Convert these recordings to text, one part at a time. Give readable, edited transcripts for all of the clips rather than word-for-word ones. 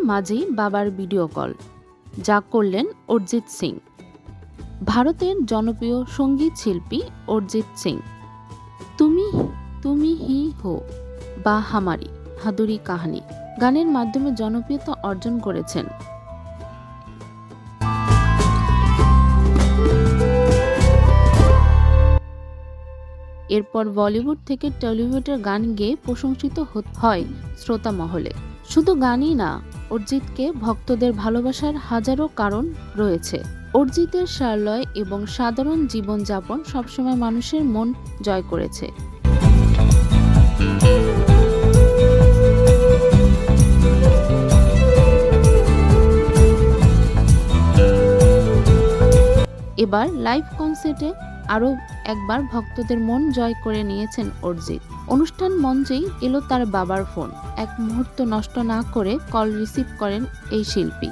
মাঝেই বাবার video call, যা করলেন অরিজিৎ সিং। ভারতের জনপ্রিয় সঙ্গীত শিল্পী অরিজিৎ সিং তুমি তুমি হি হো বা হামারি হাদুরি কাহানি গানের মাধ্যমে জনপ্রিয়তা অর্জন করেছেন। এরপর বলিউড থেকে টলিউডের গান গেয়ে প্রশংসিত হয় শ্রোতা মহলে। শুধু গানই না, অরিজিৎকে ভক্তদের ভালোবাসার হাজারো কারণ রয়েছে। অরিজিতের সারলয় এবং সাধারণ জীবনযাপন সবসময় মানুষের মন জয় করেছে। এবার লাইভ কনসার্টে আরও একবার ভক্তদের মন জয় করে নিয়েছেন অরিজিৎ। অনুষ্ঠান মঞ্চেই এলো তার বাবার ফোন। এক মুহূর্ত নষ্ট না করে কল রিসিভ করেন এই শিল্পী।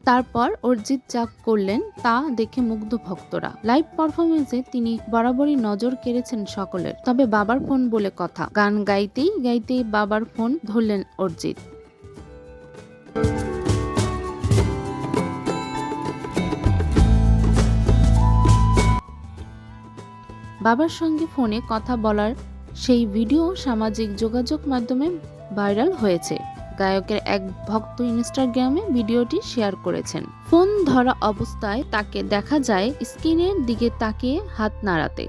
তারপর অরিজিৎ যা করলেন তা দেখে মুগ্ধ ভক্তরা। লাইভ পারফরমেন্সে তিনি বরাবরই নজর কেড়েছেন সকলের। তবে বাবার ফোন বলে কথা, গান গাইতেই গাইতেই বাবার ফোন ধরলেন অরিজিৎ। বাবার সঙ্গে ফোনে কথা বলার সেই ভিডিও সামাজিক যোগাযোগ মাধ্যমে ভাইরাল হয়েছে। গায়কের এক ভক্ত ইনস্টাগ্রামে ভিডিওটি শেয়ার করেছেন। ফোন ধরা অবস্থায় তাকে দেখা যায় স্ক্রিনের দিকে তাকিয়ে হাত নাড়াতে।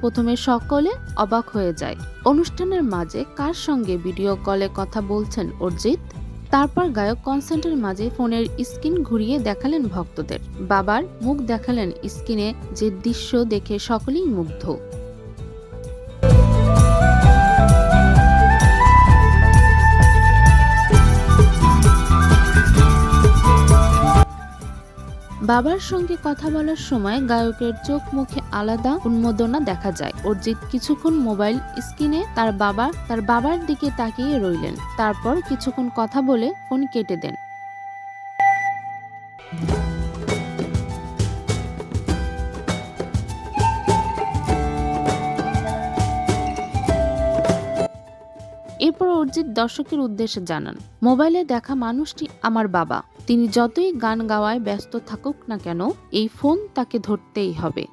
প্রথমে সকলে অবাক হয়ে যায়। অনুষ্ঠানের মাঝে কার সঙ্গে ভিডিও কলে কথা বলছেন অরিজিৎ। তারপর গায়ক কনসার্টের মাঝে ফোনের স্ক্রিন ঘুরিয়ে দেখালেন ভক্তদের। বাবার মুখ দেখালেন স্ক্রিনে, যে দৃশ্য দেখে সকলেই মুগ্ধ। বাবার সঙ্গে কথা বলার সময় গায়কের চোখ মুখে আলাদা উন্মাদনা দেখা যায়। অরিজিৎ কিছুক্ষণ মোবাইল স্ক্রিনে তার বাবার দিকে তাকিয়ে রইলেন। তারপর কিছুক্ষণ কথা বলে ফোন কেটে দেন। এরপর অরিজিৎ দর্শকের উদ্দেশ্যে জানান, মোবাইলে দেখা মানুষটি আমার বাবা। তিনি যতই গান গাওয়ায় ব্যস্ত থাকুক না কেন, এই ফোন তাকে ধরতেই হবে।